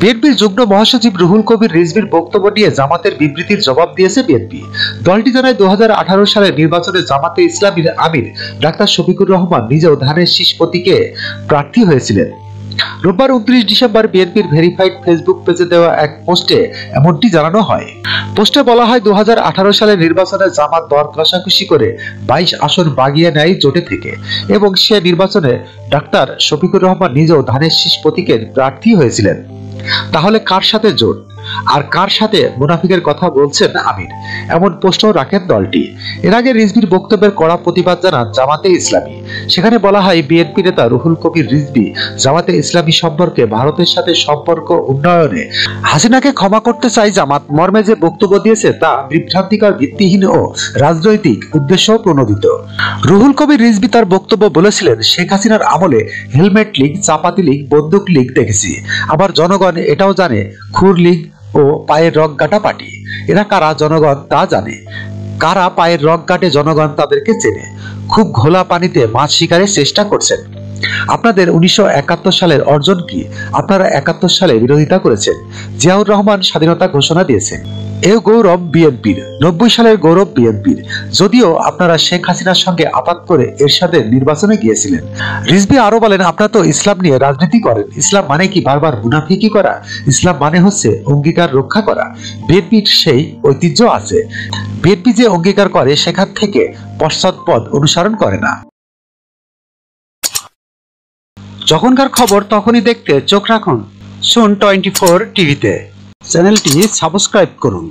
বিএনপির যুগ্ম মহাসচিব রুহুল কবির রিজভীর বক্তব্য নিয়ে জামাতের বিবৃতির জবাব দিয়েছে বিএনপি। দলটি জানায় 2018 সালের নির্বাচনে জামাতে ইসলামীর আমির ডাক্তার শফিকুর রহমান নিজেও ধানের শীষ প্রতীকে প্রার্থী হয়েছিলেন। রোববার 29 ডিসেম্বর বিএনপির ভেরিফাইড ফেসবুক পেজে দেওয়া এক পোস্টে এমনটি জানানো হয়। পোস্টে বলা হয়, 2018 সালের নির্বাচনে জামাত দর কষাকষি করে 22 আসন বাগিয়ে নেয় জোটে থেকে এবং সে নির্বাচনে ডাক্তার শফিকুর রহমান নিজেও ধানের শীষ প্রতীকের প্রার্থী হয়েছিলেন। তাহলে কার সাথে জোট আর কার সাথে মুনাফিকের কথা বলছেন আমির, এমন প্রশ্ন রাখেন দলটি। এর আগে রিজভীর বক্তব্যের কড়া প্রতিবাদ জানান জামাতে ইসলামী। সেখানে বলা হয়, বিএনপি নেতা রুহুল কবির রিজভী জামাতে ইসলামী সম্পর্কে ভারতের সাথে সম্পর্ক উন্নয়নে হাসিনাকে ক্ষমা করতে চাই জামাত মর্মে যে বক্তব্য দিয়েছে তা বিভ্রান্তিকর, ভিত্তিহীন ও রাজনৈতিক উদ্দেশ্য প্রণোদিত। রুহুল কবির রিজভী তার বক্তব্য বলেছিলেন, শেখ হাসিনার আমলে হেলমেট লীগ, চাপাতি লীগ, বন্দুক লীগ দেখেছি। আবার জনগণ এটাও জানে খুর লীগ ও পায়ের রগ কাটা পার্টি। এরা কারা জনগণ তা জানে, কারা পায়ের রগ কাটে জনগণ তাদেরকে চেনে। খুব ঘোলা পানিতে মাছ শিকারের চেষ্টা করছেন। আপনাদের 1971 সালের অর্জন কি? আপনারা 71 সালে বিরোধিতা করেছেন। জিয়াউর রহমান স্বাধীনতা ঘোষণা দিয়েছেন। এ গৌরব বিএনপির, 90 সালের গৌরব বিএনপির। যদিও আপনারা শেখ হাসিনার সঙ্গে আপাত করে এরশাদের নির্বাচনে গিয়েছিলেন। রিজভী আরো বলেন, আপনারা তো ইসলাম নিয়ে রাজনীতি করেন। ইসলাম মানে কি বারবার মুনাফিকি করা? ইসলাম মানে হচ্ছে অঙ্গীকার রক্ষা করা। বিএনপির সেই ঐতিহ্য আছে। বিএনপি যে অঙ্গীকার করে সেখান থেকে পশ্চাৎপদ অনুসরণ করে না। যখনকার খবর তখনই দেখতে চোখ রাখুন সুন 24 টিভিতে। চ্যানেলটি সাবস্ক্রাইব করুন।